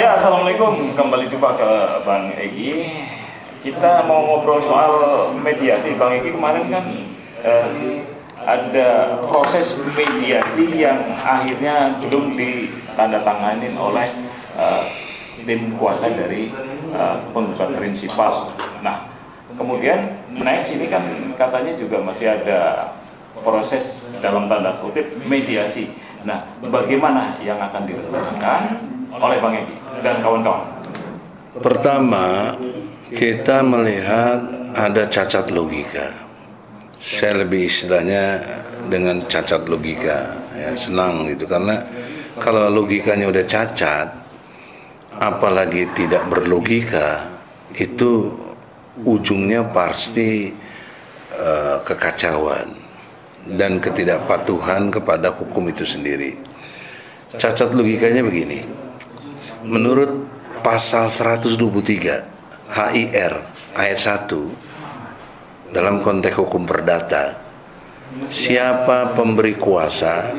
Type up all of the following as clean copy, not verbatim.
Ya, assalamualaikum. Kembali jumpa ke Bang Egy. Kita mau ngobrol soal mediasi. Bang Egy kemarin kan ada proses mediasi yang akhirnya belum ditandatangani oleh tim kuasa dari penggugat prinsipal. Nah, kemudian next ini kan katanya juga masih ada proses dalam tanda kutip mediasi. Nah, bagaimana yang akan direncanakan oleh Bang Egy dan kawan-kawan? Pertama, kita melihat ada cacat logika. Saya lebih istilahnya dengan cacat logika, ya, senang gitu, karena kalau logikanya udah cacat, apalagi tidak berlogika, itu ujungnya pasti kekacauan dan ketidakpatuhan kepada hukum itu sendiri. Cacat logikanya begini. Menurut pasal 123 HIR ayat 1 dalam konteks hukum perdata, siapa pemberi kuasa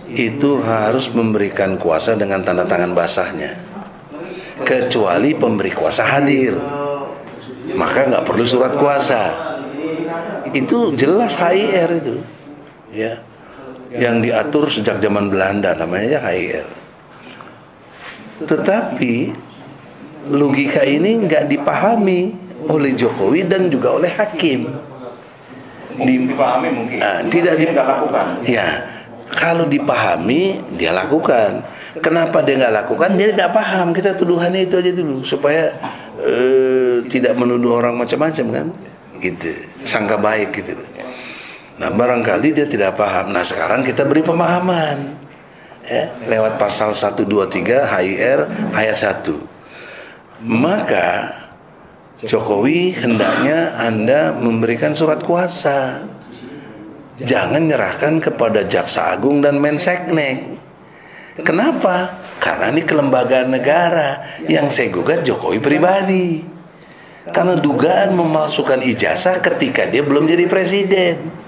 itu harus memberikan kuasa dengan tanda tangan basahnya, kecuali pemberi kuasa hadir, maka nggak perlu surat kuasa. Itu jelas HIR itu, ya, yang diatur sejak zaman Belanda, namanya HIR. Tetapi logika ini nggak dipahami oleh Jokowi dan juga oleh hakim. Dipahami mungkin, tidak dilakukan. Ya, kalau dipahami dia lakukan. Kenapa dia nggak lakukan? Dia nggak paham. Kita tuduhannya itu aja dulu supaya tidak menuduh orang macam-macam kan, gitu. Sangka baik gitu. Nah, barangkali dia tidak paham. Nah, sekarang kita beri pemahaman, ya, lewat pasal 123 HIR ayat 1. Maka Jokowi hendaknya Anda memberikan surat kuasa. Jangan nyerahkan kepada Jaksa Agung dan Menseknek. Kenapa? Karena ini kelembagaan negara. Yang saya gugat Jokowi pribadi. Karena dugaan memalsukan ijazah ketika dia belum jadi presiden.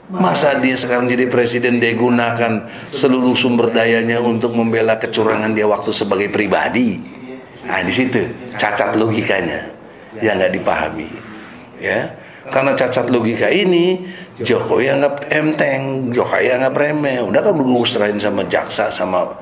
Masa dia sekarang jadi presiden, dia gunakan seluruh sumber dayanya untuk membela kecurangan dia waktu sebagai pribadi. Nah, di situ cacat logikanya yang nggak dipahami, ya. Karena cacat logika ini Jokowi anggap enteng, Jokowi anggap remeh. Udah kan dulu serahin sama jaksa sama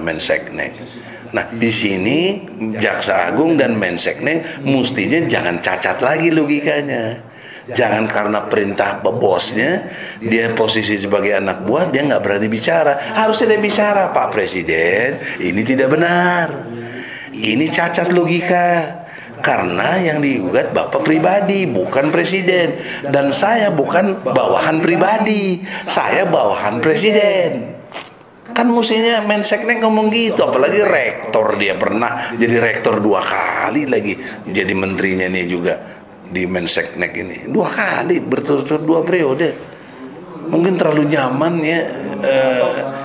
Menseknek. Nah, di sini Jaksa Agung dan Menseknek mestinya jangan cacat lagi logikanya. Jangan karena perintah bosnya, dia posisi sebagai anak buah, dia nggak berani bicara. Harusnya dia bicara, Pak Presiden, ini tidak benar. Ini cacat logika. Karena yang digugat Bapak pribadi, bukan Presiden. Dan saya bukan bawahan pribadi, saya bawahan Presiden. Kan mestinya Menseknek ngomong gitu. Apalagi rektor, dia pernah jadi rektor 2 kali lagi. Jadi menterinya nih juga di Menseknek ini 2 kali berturut-turut 2 periode. Mungkin terlalu nyaman ya,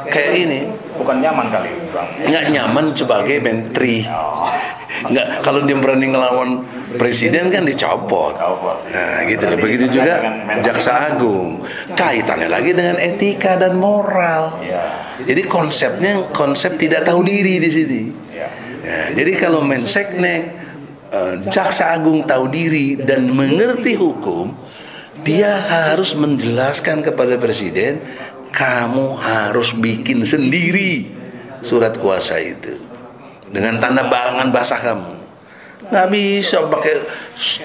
kayak ini. Bukan nyaman kali, Bang. Nggak nyaman sebagai menteri. Nggak, kalau dia berani ngelawan presiden kan dicopot. Nah, gitu loh. Begitu juga Jaksa Agung. Kaitannya lagi dengan etika dan moral. Jadi konsepnya konsep tidak tahu diri di sini. Nah, jadi kalau Menseknek, Jaksa Agung tahu diri dan mengerti hukum, dia harus menjelaskan kepada presiden, kamu harus bikin sendiri surat kuasa itu dengan tanda tangan basah kamu. Nggak bisa pakai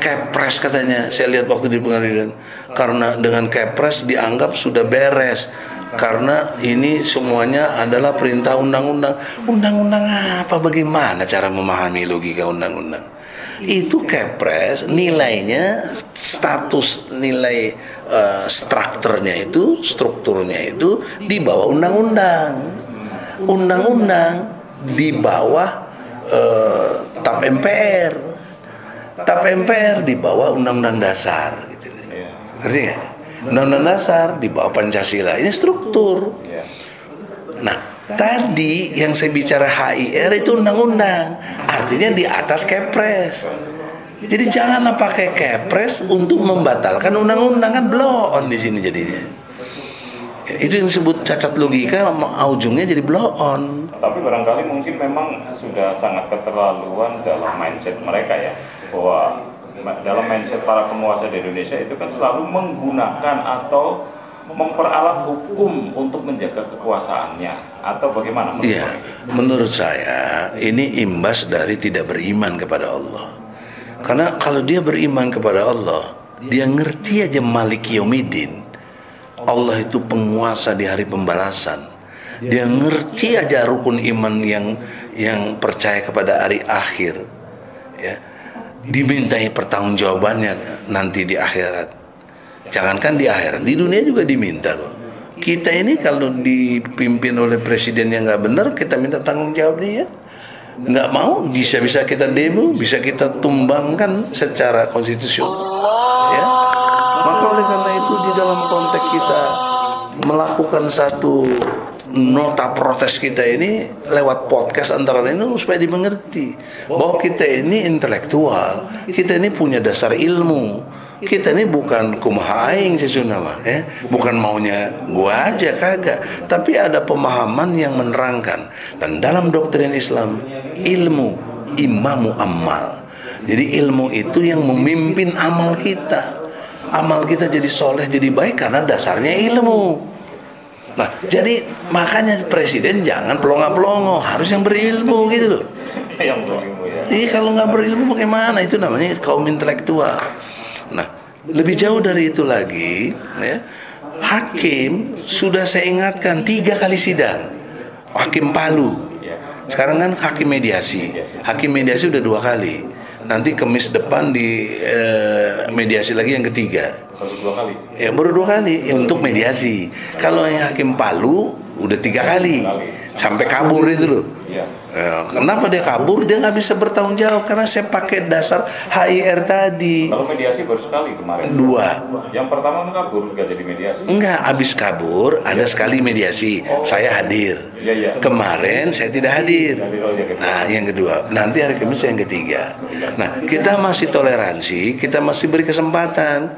kepres katanya. Saya lihat waktu di pengadilan, karena dengan kepres dianggap sudah beres. Karena ini semuanya adalah perintah undang-undang. Undang-undang apa? Bagaimana cara memahami logika undang-undang? Itu kepres nilainya, status nilai strukturnya itu di bawah undang-undang. Undang-undang di bawah TAP MPR. TAP MPR di bawah Undang-Undang Dasar gitu. Ngerti nggak? Undang-Undang Dasar di bawah Pancasila. Ini struktur. Nah, tadi yang saya bicara HIR itu undang-undang, artinya di atas kepres. Jadi janganlah pakai kepres untuk membatalkan undang-undang, kan blow on di sini jadinya. Ya, itu yang disebut cacat logika, ujungnya jadi blow on. Tapi barangkali mungkin memang sudah sangat keterlaluan dalam mindset mereka ya, bahwa dalam mindset para penguasa di Indonesia itu kan selalu menggunakan atau memperalat hukum untuk menjaga kekuasaannya, atau bagaimana? Iya, menurut saya ini imbas dari tidak beriman kepada Allah. Karena kalau dia beriman kepada Allah, dia ngerti aja Malik Yaumiddin, Allah itu penguasa di hari pembalasan. Dia ngerti aja rukun iman yang percaya kepada hari akhir, ya, dimintai pertanggungjawabannya nanti di akhirat. Jangankan di akhirat, di dunia juga diminta loh. Kita ini kalau dipimpin oleh presiden yang nggak benar, kita minta tanggung jawab dia. Nggak mau, bisa kita demo, bisa kita tumbangkan secara konstitusional. Ya. Maka oleh karena itu di dalam konteks kita melakukan satu nota protes kita ini lewat podcast antara lain supaya dimengerti bahwa kita ini intelektual, kita ini punya dasar ilmu, kita ini bukan kumaha aing sesunama, ya, bukan maunya gua aja, kagak, tapi ada pemahaman yang menerangkan. Dan dalam doktrin Islam, ilmu imamu amal, jadi ilmu itu yang memimpin amal kita. Amal kita jadi soleh, jadi baik karena dasarnya ilmu. Nah, jadi makanya presiden jangan pelongo-pelongo, harus yang berilmu gitu loh. Yang berilmu ya. Jadi kalau nggak berilmu bagaimana? Itu namanya kaum intelektual. Nah, lebih jauh dari itu lagi, ya, hakim sudah saya ingatkan 3 kali sidang. Hakim Palu. Sekarang kan hakim mediasi. Hakim mediasi udah 2 kali. Nanti Kamis depan di mediasi lagi yang ketiga. Baru 2 kali. Ya baru 2 kali ya, untuk mediasi. Kalau yang hakim Palu udah 3 kali. Sampai kabur itu loh. Ya. Kenapa dia kabur? Dia nggak bisa bertanggung jawab karena saya pakai dasar HIR tadi. Kalau mediasi baru sekali kemarin. 2. Yang pertama kabur, nggak jadi mediasi. Enggak, habis kabur ada sekali mediasi. Saya hadir. Iya. Kemarin saya tidak hadir. Nah, yang kedua. Nanti hari Kamis yang ketiga. Nah, kita masih toleransi, kita masih beri kesempatan.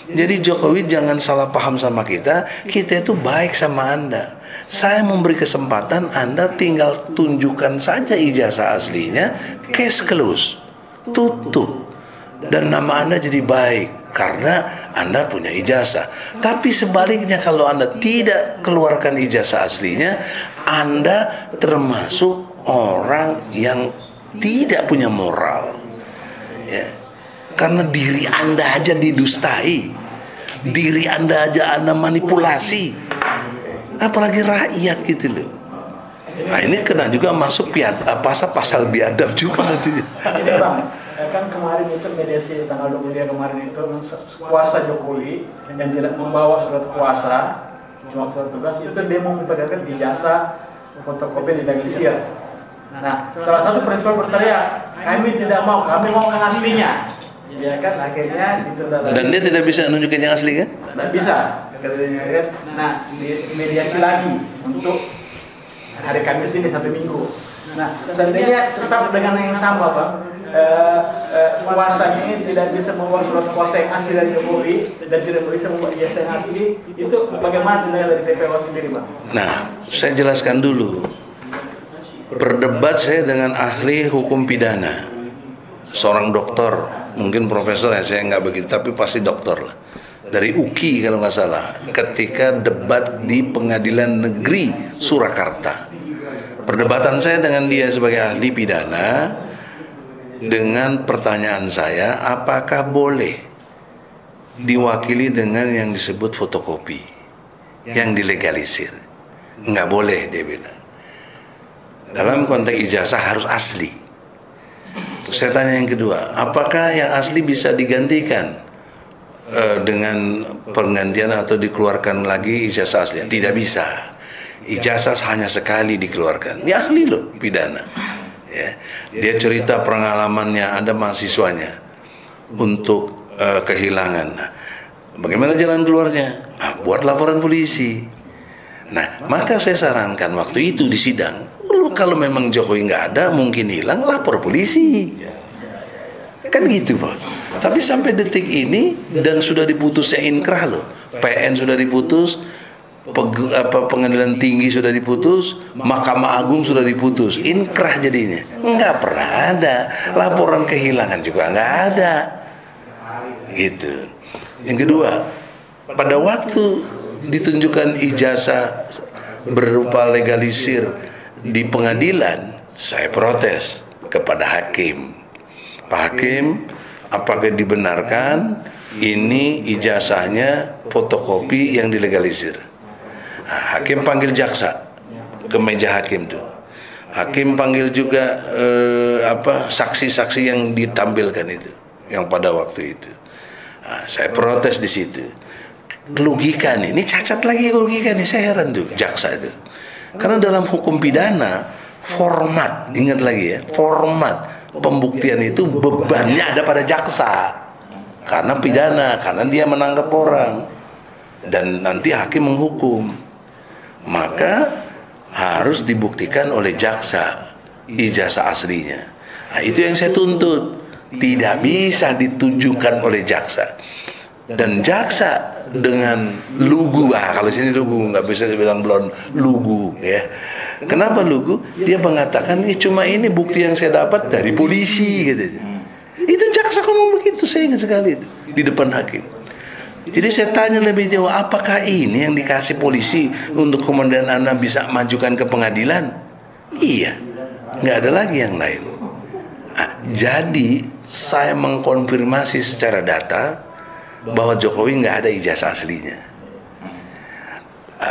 Jadi Jokowi jangan salah paham sama kita. Kita itu baik sama Anda. Saya memberi kesempatan, Anda tinggal tunjukkan saja ijazah aslinya, case close, tutup, dan nama Anda jadi baik karena Anda punya ijazah. Tapi sebaliknya kalau Anda tidak keluarkan ijazah aslinya, Anda termasuk orang yang tidak punya moral, ya. Karena diri Anda aja didustai, diri Anda aja Anda manipulasi, apalagi rakyat gitu loh. Nah ini kena juga masuk pasal biadab juga nanti. Jadi Bang, kan kemarin itu mediasi tanggal 23 kemarin itu kuasa Jokowi yang tidak membawa surat kuasa, cuma surat tugas, itu demo memperlihatkan ijazah fotokopi dilegalisir. Nah, salah satu prinsipal berteriak, kami tidak mau, kami mau yang aslinya. Ya kan, akhirnya ditunda lagi. Dan dia tidak bisa nunjukin yang asli kan? Tidak bisa. Nah, mediasi lagi untuk hari Kamis ini 1 minggu. Nah, seandainya tetap dengan yang sama, Pak, kuasanya ini tidak bisa membawa surat kuasa yang asli dari Jokowi dan tidak bisa membawa ijazah yang asli, itu bagaimana dinilai dari TPO sendiri, Pak? Nah, saya jelaskan dulu. Berdebat saya dengan ahli hukum pidana, seorang dokter, mungkin profesor ya, saya nggak begitu, tapi pasti dokter lah, dari UKI kalau nggak salah, ketika debat di Pengadilan Negeri Surakarta. Perdebatan saya dengan dia sebagai ahli pidana, dengan pertanyaan saya, apakah boleh diwakili dengan yang disebut fotokopi yang dilegalisir? Nggak boleh, dia bilang. Dalam konteks ijazah harus asli. Saya tanya yang kedua, apakah yang asli bisa digantikan dengan penggantian atau dikeluarkan lagi ijazah asli? Tidak bisa. Ijazah hanya sekali dikeluarkan. Dia ahli loh, pidana. Ya. Dia cerita pengalamannya, ada mahasiswanya untuk kehilangan. Nah, bagaimana jalan keluarnya? Nah, buat laporan polisi. Nah, maka saya sarankan waktu itu di sidang, kalau memang Jokowi nggak ada, mungkin hilang, lapor polisi. Kan gitu, Bos. Tapi sampai detik ini, dan sudah diputusnya inkrah loh. PN sudah diputus, pengadilan tinggi sudah diputus, Mahkamah Agung sudah diputus, inkrah jadinya. Nggak pernah ada laporan kehilangan, juga nggak ada, gitu. Yang kedua, pada waktu ditunjukkan ijazah berupa legalisir di pengadilan, saya protes kepada hakim. Pak Hakim, apakah dibenarkan ini ijazahnya fotokopi yang dilegalisir? Nah, hakim panggil jaksa ke meja hakim tuh. Hakim panggil juga saksi-saksi yang ditampilkan itu, yang pada waktu itu. Nah, saya protes di situ. Logika nih, ini cacat lagi logika nih, saya heran tuh jaksa itu. Karena dalam hukum pidana format, ingat lagi ya, format pembuktian itu bebannya ada pada jaksa. Karena pidana, karena dia menangkap orang dan nanti hakim menghukum, maka harus dibuktikan oleh jaksa ijazah aslinya. Nah, itu yang saya tuntut, tidak bisa ditujukan oleh jaksa. Dan jaksa dengan lugu, kalau sini lugu, nggak bisa dibilang blon, lugu ya. Kenapa lugu? Dia mengatakan cuma ini bukti yang saya dapat dari polisi gitu. Itu jaksa ngomong begitu, saya ingat sekali itu di depan hakim. Jadi saya tanya lebih jauh, apakah ini yang dikasih polisi untuk kemudian Anda bisa majukan ke pengadilan? Iya, nggak ada lagi yang lain. Nah, jadi saya mengkonfirmasi secara data bahwa Jokowi nggak ada ijazah aslinya.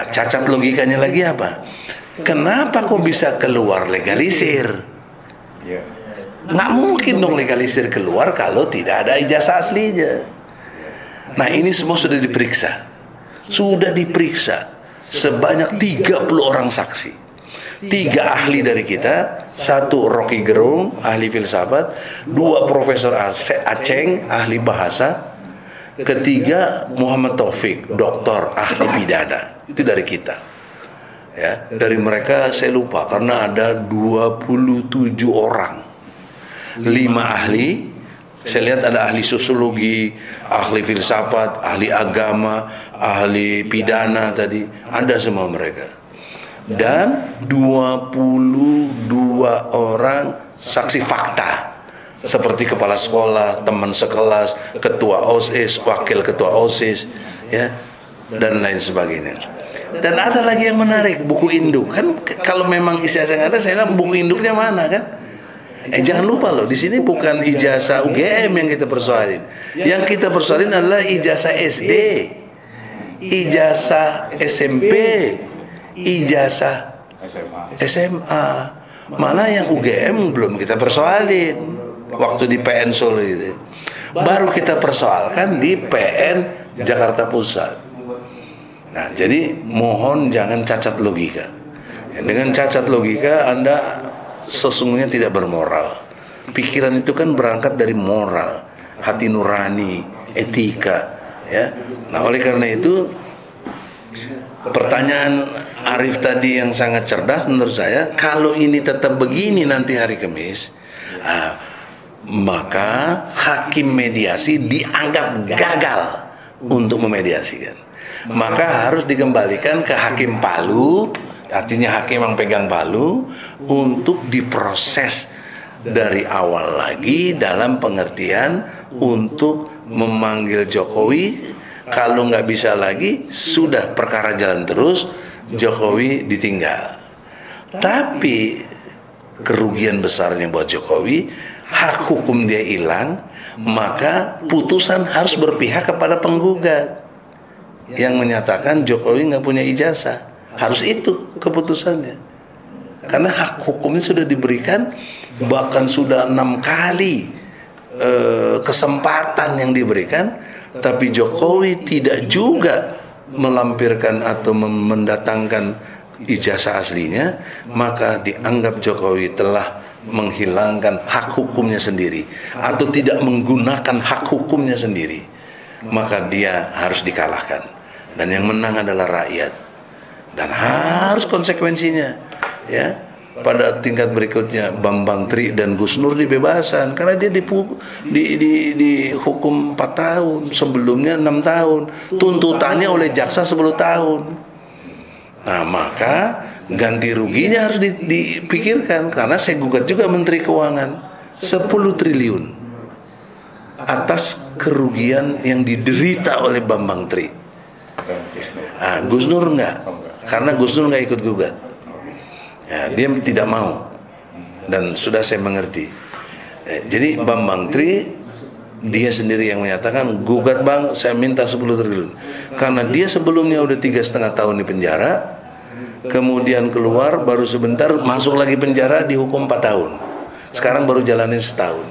Cacat logikanya lagi apa? Kenapa kok bisa keluar legalisir? Nggak mungkin dong legalisir keluar kalau tidak ada ijazah aslinya. Nah, ini semua sudah diperiksa. Sudah diperiksa sebanyak 30 orang saksi. 3 ahli dari kita, 1 Rocky Gerung, ahli filsafat, 2 Profesor Aceng, ahli bahasa, 3 Muhammad Taufik, doktor ahli pidana. Itu dari kita. Ya, dari mereka saya lupa karena ada 27 orang. 5 ahli, saya lihat ada ahli sosiologi, ahli filsafat, ahli agama, ahli pidana tadi, ada semua mereka. Dan 22 orang saksi fakta, seperti kepala sekolah, teman sekelas, ketua OSIS, wakil ketua OSIS, ya, dan lain sebagainya. Dan ada lagi yang menarik, buku induk. Kan kalau memang ijazah nggak ada, saya bilang buku induknya mana kan? Jangan lupa loh, di sini bukan ijazah UGM yang kita persoalin. Yang kita persoalin adalah ijazah SD, ijazah SMP, ijazah SMA. Mana yang UGM belum kita persoalin waktu di PN Solo itu. Baru kita persoalkan di PN Jakarta Pusat. Nah, jadi mohon jangan cacat logika. Dengan cacat logika Anda sesungguhnya tidak bermoral. Pikiran itu kan berangkat dari moral, hati nurani, etika, ya. Nah, oleh karena itu pertanyaan Arif tadi yang sangat cerdas menurut saya, kalau ini tetap begini nanti hari Kamis, maka hakim mediasi dianggap gagal untuk memediasikan. Maka harus dikembalikan ke hakim palu, artinya hakim yang pegang palu, untuk diproses dari awal lagi dalam pengertian untuk memanggil Jokowi. Kalau nggak bisa lagi, sudah perkara jalan terus, Jokowi ditinggal. Tapi kerugian besarnya buat Jokowi, hak hukum dia hilang, maka putusan harus berpihak kepada penggugat yang menyatakan Jokowi nggak punya ijazah. Harus itu keputusannya, karena hak hukumnya sudah diberikan, bahkan sudah 6 kali kesempatan yang diberikan, tapi Jokowi tidak juga melampirkan atau mendatangkan ijazah aslinya, maka dianggap Jokowi telah menghilangkan hak hukumnya sendiri atau tidak menggunakan hak hukumnya sendiri, maka dia harus dikalahkan, dan yang menang adalah rakyat. Dan harus konsekuensinya, ya. Pada tingkat berikutnya Bambang Tri dan Gus Nur dibebaskan karena dia dihukum 4 tahun, sebelumnya 6 tahun, tuntutannya oleh jaksa 10 tahun. Nah, maka ganti ruginya harus dipikirkan, karena saya gugat juga Menteri Keuangan 10 triliun atas kerugian yang diderita oleh Bambang Tri. Nah, Gus Nur enggak, karena Gus Nur enggak ikut gugat. Ya, dia tidak mau, dan sudah saya mengerti. Jadi Bambang Tri dia sendiri yang menyatakan, gugat bang, saya minta 10 triliun, karena dia sebelumnya udah 3,5 tahun di penjara, kemudian keluar baru sebentar masuk lagi penjara, dihukum 4 tahun, sekarang baru jalanin setahun,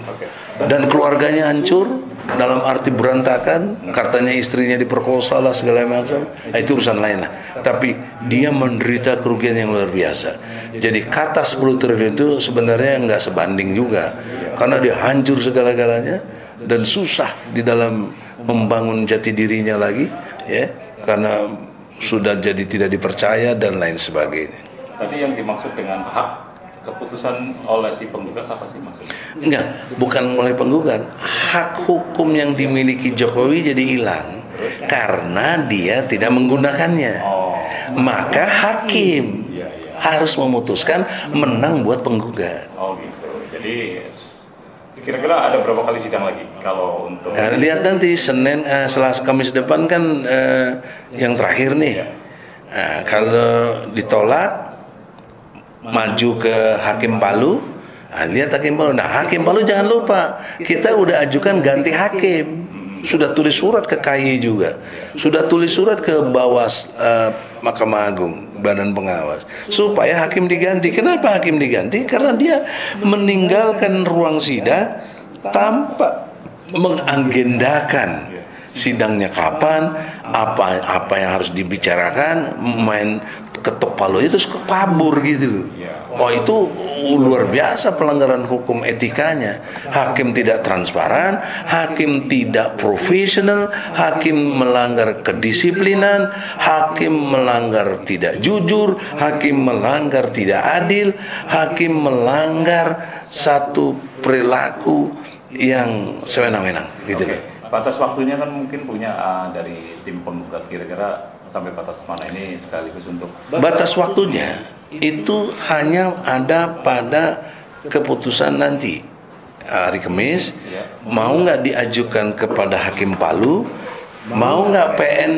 dan keluarganya hancur dalam arti berantakan, katanya istrinya diperkosa lah segala macam. Nah, itu urusan lain lah, tapi dia menderita kerugian yang luar biasa. Jadi kata 10 triliun itu sebenarnya nggak sebanding juga, karena dia hancur segala-galanya dan susah di dalam membangun jati dirinya lagi, ya, karena sudah jadi tidak dipercaya dan lain sebagainya. Tadi yang dimaksud dengan hak keputusan oleh si penggugat apa sih maksudnya? Enggak, bukan oleh penggugat. Hak hukum yang dimiliki Jokowi jadi hilang karena dia tidak menggunakannya. Maka hakim harus memutuskan menang buat penggugat. Oh gitu. Jadi kira-kira ada berapa kali sidang lagi kalau untuk? Lihat nanti Senin, Selasa, Kamis depan kan yang terakhir nih. Kalau ditolak, maju ke Hakim Palu. Lihat Hakim Palu. Nah, Hakim Palu jangan lupa, kita udah ajukan ganti hakim. Sudah tulis surat ke KY juga. Sudah tulis surat ke Bawas Mahkamah Agung, Badan Pengawas, supaya hakim diganti. Kenapa hakim diganti? Karena dia meninggalkan ruang sidang tanpa mengagendakan sidangnya kapan, apa yang harus dibicarakan, main ketok palu itu kabur gitu loh. Oh, itu luar biasa pelanggaran hukum etikanya. Hakim tidak transparan, hakim tidak profesional, hakim melanggar kedisiplinan, hakim melanggar tidak jujur, hakim melanggar tidak adil, hakim melanggar satu perilaku yang sewenang-wenang gitu loh. Batas waktunya kan mungkin punya dari tim penggugat, kira-kira sampai batas mana ini sekaligus untuk batas waktunya itu hanya ada pada keputusan nanti hari Kamis. Mau nggak diajukan kepada Hakim Palu, mau nggak PN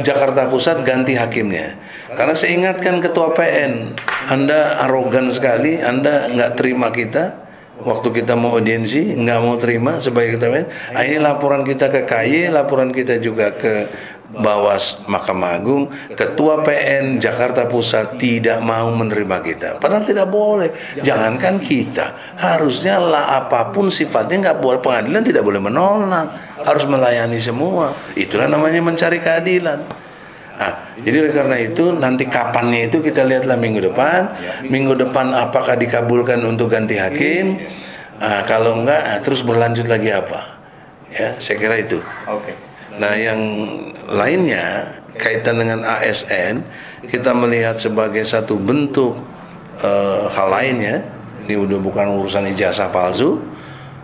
Jakarta Pusat ganti hakimnya. Karena saya ingatkan Ketua PN, Anda arogan sekali, Anda nggak terima kita waktu kita mau audiensi, nggak mau terima sebagai ketua PN. Ini laporan kita ke KY, laporan kita juga ke Bawas Mahkamah Agung. Ketua PN Jakarta Pusat tidak mau menerima kita, padahal tidak boleh. Jangankan kita, harusnya lah apapun sifatnya nggak boleh, pengadilan tidak boleh menolak, harus melayani semua. Itulah namanya mencari keadilan. Jadi oleh karena itu nanti kapannya itu kita lihatlah minggu depan. Minggu depan apakah dikabulkan untuk ganti hakim? Kalau enggak, terus berlanjut lagi apa? Ya, saya kira itu. Oke. Nah, yang lainnya kaitan dengan ASN, kita melihat sebagai satu bentuk hal lainnya. Ini udah bukan urusan ijazah palsu.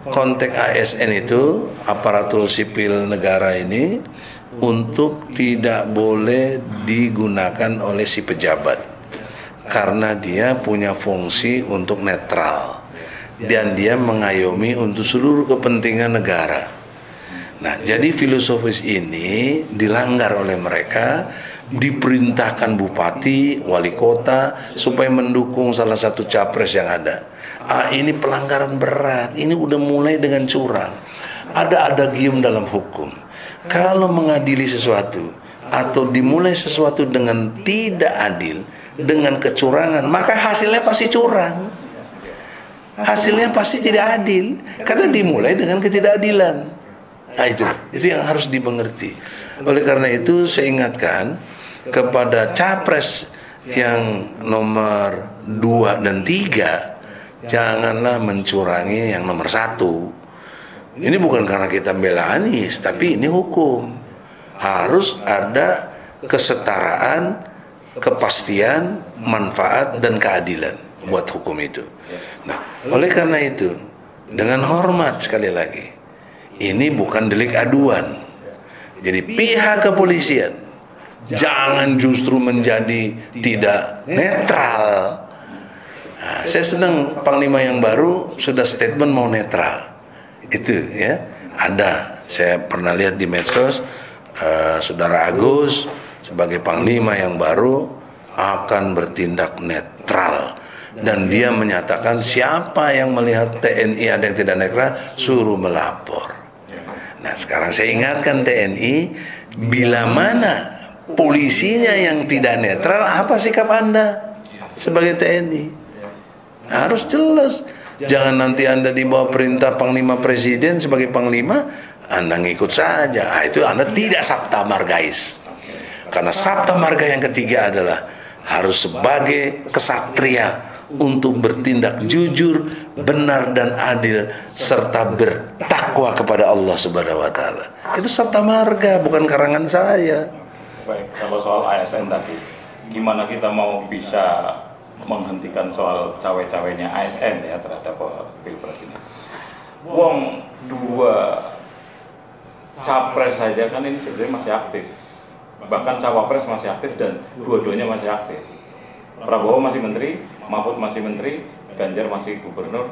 Konteks ASN itu aparatur sipil negara ini untuk tidak boleh digunakan oleh si pejabat, karena dia punya fungsi untuk netral dan dia mengayomi untuk seluruh kepentingan negara. Nah, jadi filosofis ini dilanggar oleh mereka, diperintahkan bupati, wali kota supaya mendukung salah satu capres yang ada. Ini pelanggaran berat, ini udah mulai dengan curang. Ada adagium dalam hukum. Kalau mengadili sesuatu atau dimulai sesuatu dengan tidak adil, dengan kecurangan, maka hasilnya pasti curang. Hasilnya pasti tidak adil karena dimulai dengan ketidakadilan. Nah, itu yang harus dimengerti. Oleh karena itu saya ingatkan kepada capres yang nomor 2 dan 3, janganlah mencurangi yang nomor 1. Ini bukan karena kita bela Anies, tapi ini hukum. Harus ada kesetaraan, kepastian, manfaat, dan keadilan buat hukum itu. Nah, oleh karena itu, dengan hormat sekali lagi, ini bukan delik aduan. Jadi pihak kepolisian Jangan justru menjadi tidak netral. Nah, saya senang Panglima yang baru sudah statement mau netral. Itu ya, ada. Saya pernah lihat di medsos, Saudara Agus sebagai Panglima yang baru akan bertindak netral. Dan dia menyatakan siapa yang melihat TNI ada yang tidak netral, suruh melapor. Nah, sekarang saya ingatkan TNI, bila mana polisinya yang tidak netral, apa sikap Anda sebagai TNI? Harus jelas. Jangan nanti Anda di bawah perintah Panglima Presiden sebagai Panglima, Anda ngikut saja. Nah, itu Anda tidak sabta margais. Karena sabta marga yang ketiga adalah harus sebagai kesatria untuk bertindak jujur, benar dan adil, serta bertakwa kepada Allah Subhanahu wa taala. Itu sabta marga, bukan karangan saya. Baik, kalau soal ASN tadi, gimana kita mau bisa menghentikan soal cawe-cawenya ASN ya terhadap Pilpres ini? Wong dua capres saja kan ini sebenarnya masih aktif, bahkan cawapres masih aktif dan dua-duanya masih aktif. Prabowo masih menteri, Mahfud masih menteri, Ganjar masih gubernur,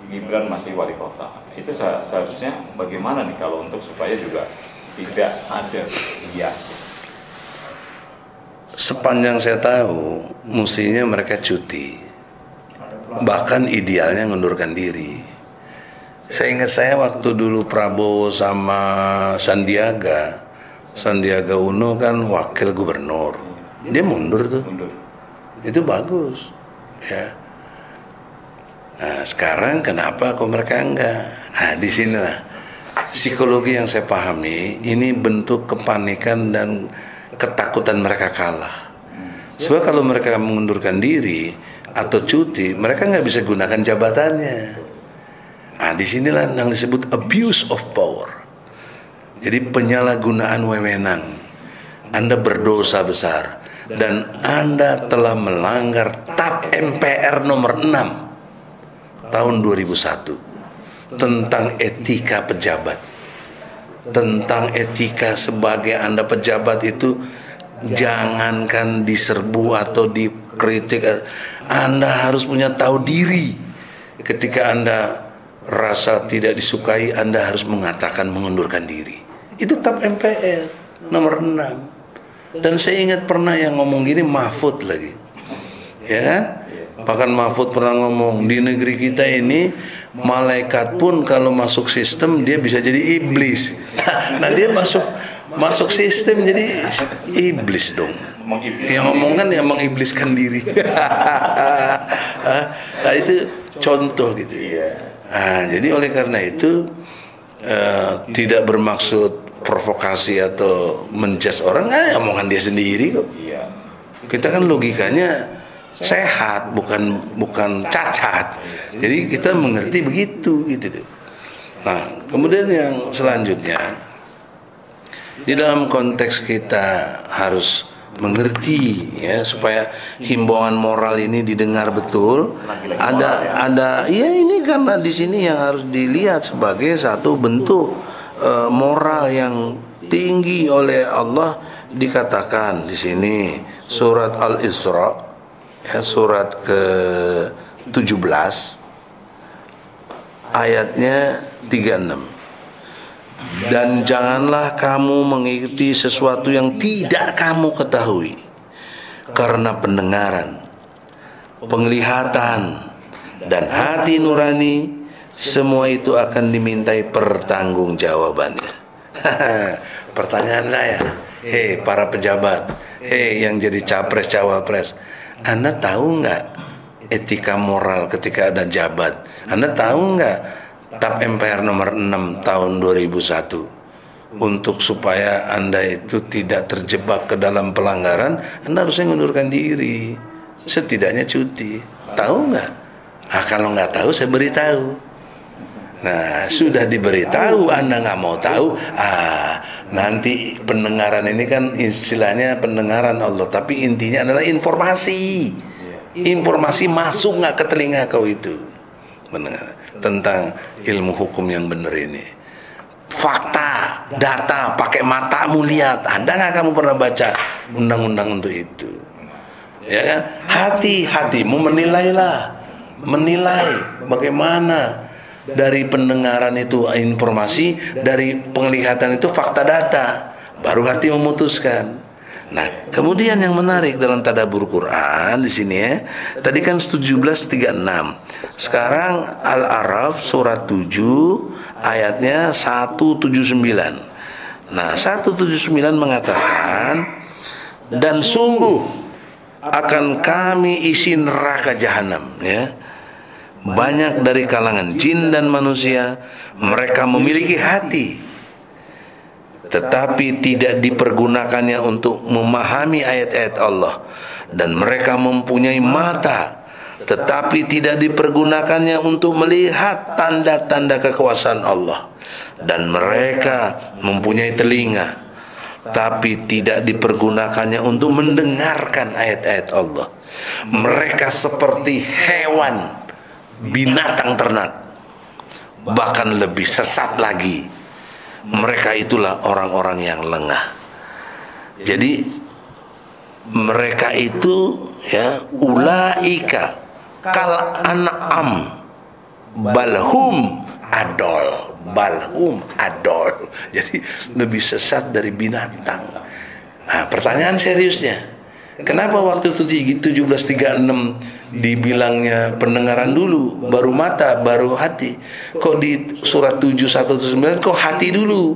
Gibran masih wali kota. Itu seharusnya bagaimana nih kalau untuk supaya juga tidak ada bias? Sepanjang saya tahu, mestinya mereka cuti. Bahkan idealnya ngundurkan diri. Saya ingat saya waktu dulu Prabowo sama Sandiaga Uno kan wakil gubernur. Dia mundur tuh. Itu bagus. Ya. Nah, sekarang kenapa kok mereka enggak? Nah, di sinilah psikologi yang saya pahami, ini bentuk kepanikan dan ketakutan mereka kalah. Sebab kalau mereka mengundurkan diri atau cuti, mereka nggak bisa gunakan jabatannya. Nah, disinilah yang disebut abuse of power. Jadi penyalahgunaan wewenang. Anda berdosa besar dan Anda telah melanggar TAP MPR nomor 6 tahun 2001 tentang etika pejabat. Tentang etika sebagai Anda pejabat itu, jangankan diserbu atau dikritik, Anda harus punya tahu diri. Ketika Anda rasa tidak disukai, Anda harus mengatakan mengundurkan diri. Itu TAP MPR nomor 6. Dan saya ingat pernah yang ngomong gini Mahfud lagi, ya kan? Bahkan Mahfud pernah ngomong, di negeri kita ini malaikat pun kalau masuk sistem dia bisa jadi iblis. Nah, dia masuk sistem jadi iblis dong. Yang ngomong kan yang mengibliskan diri. Nah, itu contoh gitu. Nah, jadi oleh karena itu tidak bermaksud provokasi atau menjudge orang, omongan dia sendiri kok. Kita kan logikanya sehat, bukan cacat. Jadi kita mengerti begitu gitu. Nah, kemudian yang selanjutnya, di dalam konteks kita harus mengerti ya, supaya himbauan moral ini didengar betul. Ada ya, ini karena di sini yang harus dilihat sebagai satu bentuk moral yang tinggi oleh Allah. Dikatakan di sini surat Al-Isra ya, surat ke-17 ayatnya 36. Dan janganlah kamu mengikuti sesuatu yang tidak kamu ketahui, karena pendengaran, penglihatan, dan hati nurani, semua itu akan dimintai pertanggungjawabannya. Pertanyaan saya, hei para pejabat, hei yang jadi capres cawapres, Anda tahu nggak etika moral ketika ada jabat? Anda tahu nggak TAP MPR nomor 6 tahun 2001 untuk supaya Anda itu tidak terjebak ke dalam pelanggaran, Anda harusnya mengundurkan diri, setidaknya cuti. Tahu nggak? Ah, kalau nggak tahu saya beritahu. Nah, sudah diberitahu Anda nggak mau tahu, nanti pendengaran ini kan istilahnya pendengaran Allah, tapi intinya adalah informasi. Informasi masuk nggak ke telinga kau itu, mendengar tentang ilmu hukum yang benar ini, fakta data, pakai matamu lihat. Ada nggak kamu pernah baca undang-undang untuk itu? Ya kan? Hatimu menilailah, menilai bagaimana dari pendengaran itu informasi, dari penglihatan itu fakta data, baru hati memutuskan. Nah, kemudian yang menarik dalam tadabbur Quran di sini ya, tadi kan 1736. Sekarang Al-A'raf surat 7 ayatnya 179. Nah, 179 mengatakan, dan sungguh akan kami isi neraka jahanam, ya. Banyak dari kalangan jin dan manusia, mereka memiliki hati, tetapi tidak dipergunakannya untuk memahami ayat-ayat Allah, dan mereka mempunyai mata, tetapi tidak dipergunakannya untuk melihat tanda-tanda kekuasaan Allah, dan mereka mempunyai telinga, tapi tidak dipergunakannya untuk mendengarkan ayat-ayat Allah. Mereka seperti hewan, binatang ternak, bahkan lebih sesat lagi. Mereka itulah orang-orang yang lengah. Jadi mereka itu, ya, ulaika kal an'am balhum adol. Jadi lebih sesat dari binatang. Nah, pertanyaan seriusnya, kenapa waktu itu 1736 dibilangnya pendengaran dulu, baru mata, baru hati? Kok di surat 719 kok hati dulu,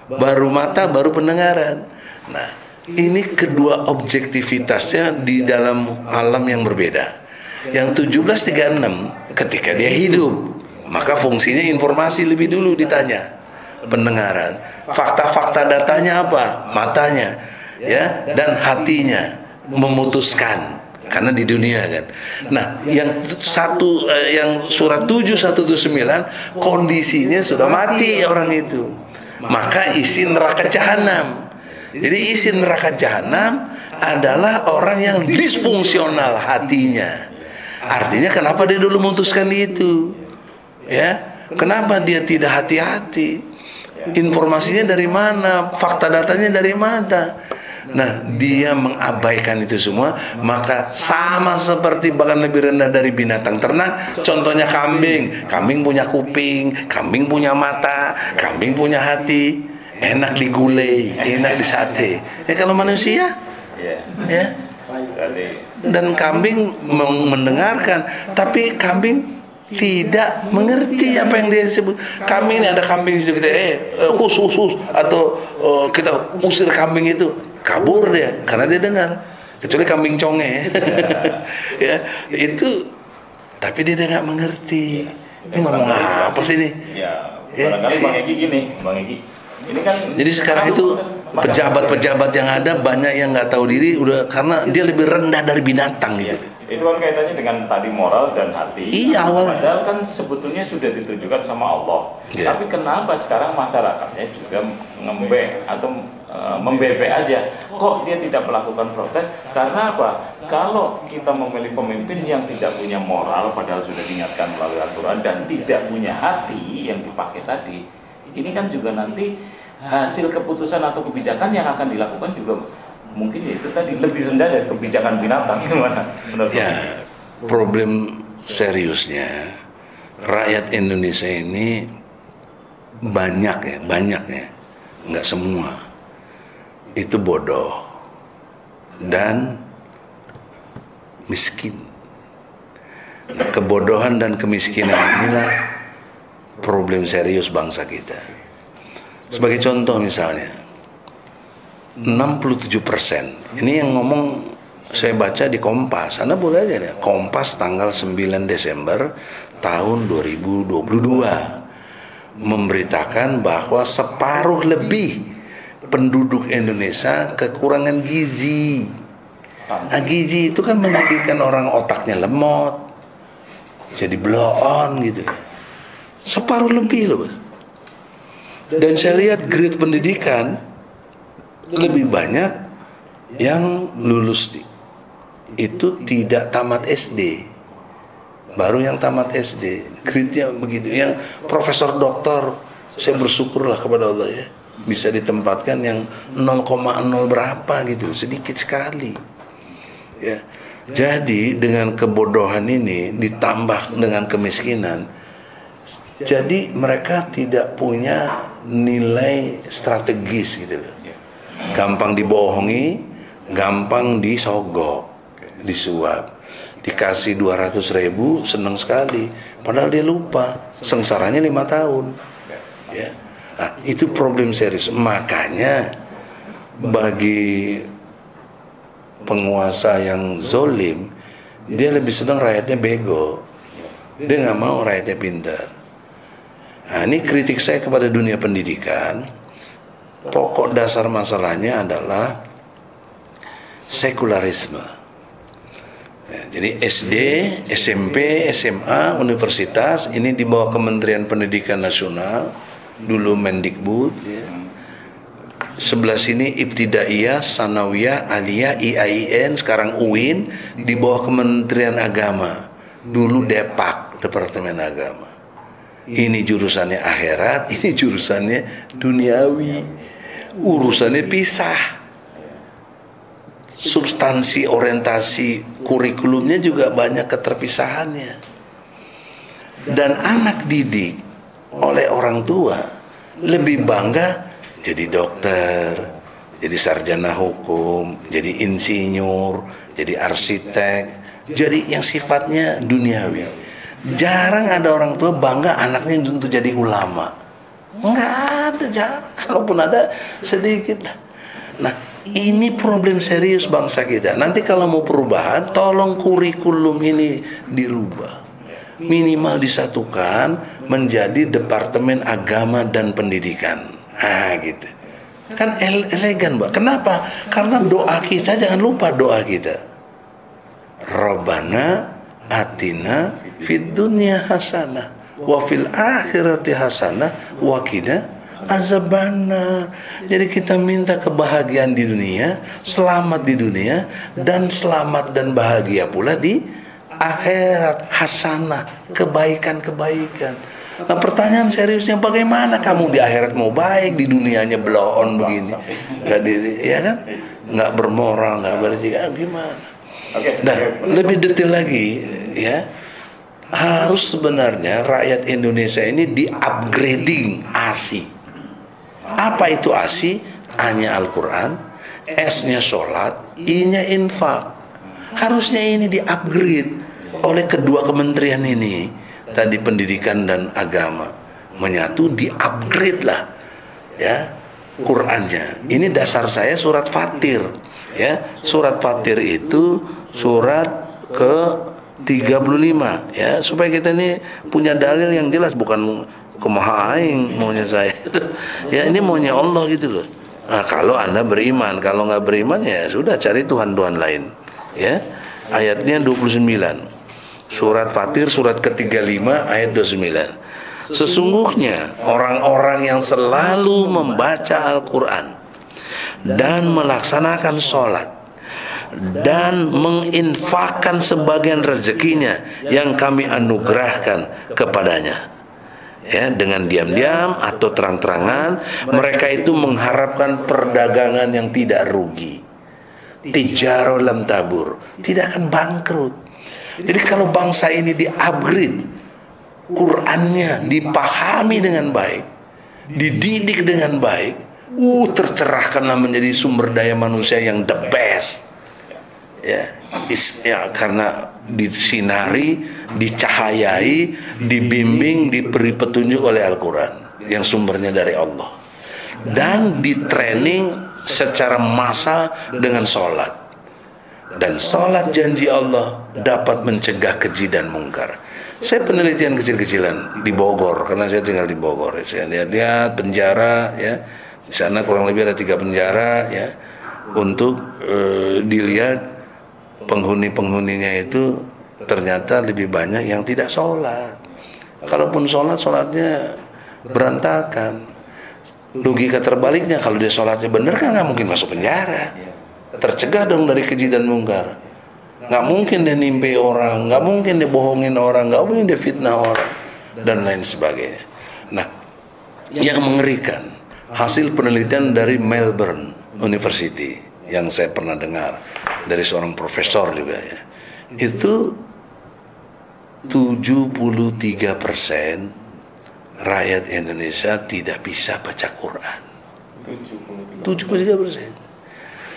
baru mata, baru pendengaran? Nah, ini kedua objektivitasnya di dalam alam yang berbeda. Yang 1736 ketika dia hidup, maka fungsinya informasi lebih dulu ditanya, pendengaran. Fakta-fakta datanya apa? Matanya, ya, dan hatinya memutuskan, karena di dunia kan. Nah, yang surat 719 kondisinya sudah mati orang itu, maka isi neraka jahanam. Jadi isi neraka jahanam adalah orang yang disfungsional hatinya. Artinya kenapa dia dulu memutuskan itu, ya? Kenapa dia tidak hati-hati? Informasinya dari mana? Fakta datanya dari mana? Nah, dia mengabaikan itu semua, maka sama seperti bahkan lebih rendah dari binatang ternak. Contohnya kambing. Kambing punya kuping, kambing punya mata, kambing punya hati. Enak digulai, enak disate. Ya kalau manusia, ya. Dan kambing mendengarkan, tapi kambing tidak mengerti apa yang dia sebut. Kambing ini ada kambing itu kita khusus atau kita usir kambing itu, kabur dia karena dia dengar. Kecuali kambing conge, ya itu, tapi dia nggak mengerti. Ini ngomong apa sih ini? Ya, barangkali Bang Egy gini, Bang Egy. Ini kan jadi sekarang itu pejabat-pejabat yang ada banyak yang nggak tahu diri, udah karena dia lebih rendah dari binatang gitu. Itu kan kaitannya dengan tadi moral dan hati. Iya, awalnya. Padahal kan sebetulnya sudah ditujukan sama Allah. Yeah. Tapi kenapa sekarang masyarakatnya juga membebek aja? Kok dia tidak melakukan protes? Karena apa? Kalau kita memilih pemimpin yang tidak punya moral, padahal sudah diingatkan melalui Al-Quran, dan tidak punya hati yang dipakai tadi, ini kan juga nanti hasil keputusan atau kebijakan yang akan dilakukan juga mungkin itu tadi lebih rendah dari kebijakan binatang. Gimana menurut ya, problem seriusnya rakyat Indonesia ini banyak ya, nggak semua itu bodoh dan miskin. Nah, kebodohan dan kemiskinan inilah problem serius bangsa kita. Sebagai contoh misalnya, 67%. Ini yang ngomong saya baca di Kompas. Anda boleh aja ya. Kompas tanggal 9 Desember tahun 2022 memberitakan bahwa separuh lebih penduduk Indonesia kekurangan gizi. Nah, gizi itu kan menjadikan orang otaknya lemot, jadi blow on gitu. Separuh lebih loh, Bos. Dan saya lihat grade pendidikan lebih banyak yang lulus itu tidak tamat SD, baru yang tamat SD grade-nya begitu. Yang profesor doktor, saya bersyukurlah kepada Allah ya, bisa ditempatkan yang 0,0 berapa gitu, sedikit sekali. Ya. Jadi dengan kebodohan ini ditambah dengan kemiskinan, jadi mereka tidak punya nilai strategis gitu loh. Gampang dibohongi, gampang disogok, disuap. Dikasih 200.000 senang sekali, padahal dia lupa sengsaranya 5 tahun. Ya. Nah, itu problem serius. Makanya bagi penguasa yang zolim, dia lebih senang rakyatnya bego. Dia nggak mau rakyatnya pintar. Nah, ini kritik saya kepada dunia pendidikan. Pokok dasar masalahnya adalah sekularisme. Ya, jadi SD, SMP, SMA, universitas ini di bawah Kementerian Pendidikan Nasional, dulu Mendikbud. Ya. Sebelah sini Ibtidaiyah, Sanawiyah, Aliyah, IAIN, sekarang UIN di bawah Kementerian Agama, dulu Depak, Departemen Agama. Ini jurusannya akhirat, ini jurusannya duniawi, urusannya pisah. Substansi orientasi kurikulumnya juga banyak keterpisahannya. Dan anak didik oleh orang tua lebih bangga jadi dokter, jadi sarjana hukum, jadi insinyur, jadi arsitek, jadi yang sifatnya duniawi. Jarang ada orang tua bangga anaknya untuk jadi ulama. Enggak ada, jarang. Kalaupun ada sedikit lah. Nah, ini problem serius bangsa kita. Nanti kalau mau perubahan, tolong kurikulum ini dirubah. Minimal disatukan menjadi Departemen Agama dan Pendidikan. Ah, gitu. Kan elegan, Mbak. Kenapa? Karena doa kita, jangan lupa doa kita. Rabbana atina fid dunya hasanah wa fil akhirati hasanah wa qina azabannar. Jadi kita minta kebahagiaan di dunia, selamat di dunia, dan selamat dan bahagia pula di akhirat, hasanah, kebaikan-kebaikan. Nah, pertanyaan seriusnya, bagaimana kamu di akhirat mau baik, di dunianya blow-on begini, nggak ya kan, nggak bermoral, nggak beretika, gimana? Nah, lebih detail lagi ya, harus sebenarnya rakyat Indonesia ini di-upgrading ASI. Apa itu ASI? A-nya Al-Quran, S-nya sholat, I-nya infak. Harusnya ini di-upgrade oleh kedua kementerian ini. Tadi pendidikan dan agama menyatu, di-upgrade lah ya Qurannya. Ini dasar saya surat Fatir ya. Surat Fatir itu surat ke 35 ya, supaya kita ini punya dalil yang jelas, bukan kumaha aing maunya saya. Ya, ini maunya Allah gitu loh. Nah, kalau Anda beriman, kalau nggak beriman ya sudah cari Tuhan-Tuhan lain. Ya. Ayatnya 29. Surat Fatir surat ke-35 ayat 29. Sesungguhnya orang-orang yang selalu membaca Al-Quran dan melaksanakan sholat dan menginfakkan sebagian rezekinya yang kami anugerahkan kepadanya, ya, dengan diam-diam atau terang-terangan, mereka itu mengharapkan perdagangan yang tidak rugi, tijarah lam tabur, tidak akan bangkrut. Jadi kalau bangsa ini di-upgrade, Qurannya dipahami dengan baik, dididik dengan baik, tercerahkanlah menjadi sumber daya manusia yang the best. Ya, karena disinari, dicahayai, dibimbing, diberi petunjuk oleh Al-Quran yang sumbernya dari Allah, dan ditraining secara massal dengan sholat. Dan sholat janji Allah dapat mencegah keji dan mungkar. Saya penelitian kecil-kecilan di Bogor, karena saya tinggal di Bogor. Saya lihat penjara ya, di sana kurang lebih ada 3 penjara ya, untuk dilihat penghuni-penghuninya itu ternyata lebih banyak yang tidak sholat. Kalaupun sholat, sholatnya berantakan. Logika terbaliknya, kalau dia sholatnya benar kan nggak mungkin masuk penjara. Tercegah dong dari keji dan mungkar. Nggak mungkin dia nimpe orang, nggak mungkin dia bohongin orang, nggak mungkin dia fitnah orang, dan lain sebagainya. Nah, yang mengerikan hasil penelitian dari Melbourne University yang saya pernah dengar dari seorang profesor juga ya, itu 73% rakyat Indonesia tidak bisa baca Quran. 73%.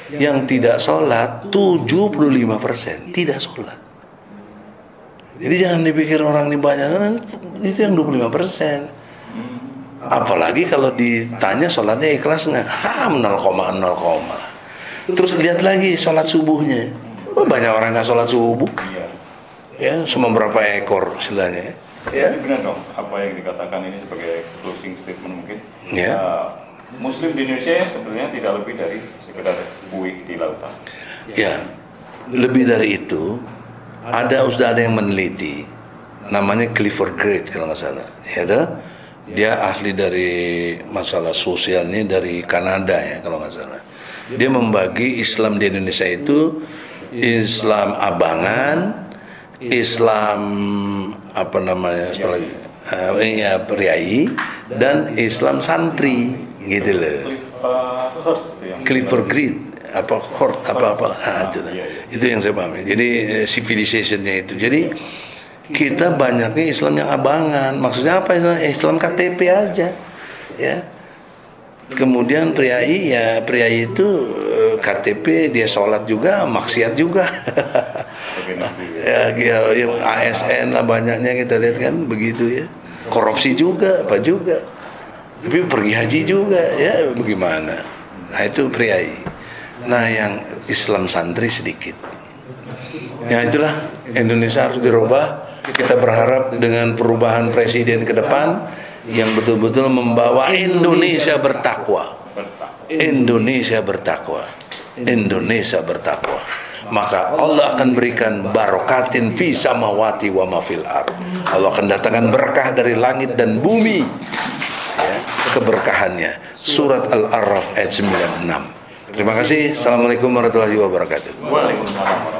Yang tidak sholat 75% tidak sholat. Jadi jangan dipikir orang ini banyak, itu yang 25%. Apalagi kalau ditanya sholatnya ikhlas nggak? 0,0. Terus lihat lagi sholat subuhnya. Banyak orang nggak sholat subuh. Ya, cuma berapa ekor istilahnya. Ya. Benar dong, apa yang dikatakan ini sebagai closing statement mungkin. Ya. Muslim di Indonesia sebenarnya tidak lebih dari sekedar buih di lautan. Ya, lebih dari itu. Sudah ada yang meneliti, namanya Clifford Great kalau nggak salah. Ya, dia ahli dari masalah sosial ini dari Kanada ya kalau nggak salah. Dia membagi Islam di Indonesia itu Islam abangan, Islam apa namanya setelah priai, dan Islam santri gitu loh. Clifford Great apa itu yang saya pahami. Jadi civilizationnya itu. Jadi kita banyaknya Islam yang abangan. Maksudnya apa? Islam KTP aja, ya. Kemudian priai itu KTP dia sholat juga, maksiat juga. ya, ASN lah banyaknya kita lihat kan begitu ya. Korupsi juga, apa juga. Tapi pergi haji juga, ya bagaimana? Nah itu priai. Nah yang Islam santri sedikit. Ya itulah, Indonesia harus dirubah. Kita berharap dengan perubahan presiden ke depan yang betul-betul membawa Indonesia bertakwa. Indonesia bertakwa. Indonesia bertakwa. Maka Allah akan berikan barokatin fi samawati wa ma fil ard. Allah akan datangkan berkah dari langit dan bumi. Ya, keberkahannya. Surat Al-A'raf ayat 96. Terima kasih. Assalamualaikum warahmatullahi wabarakatuh. Waalaikumsalam.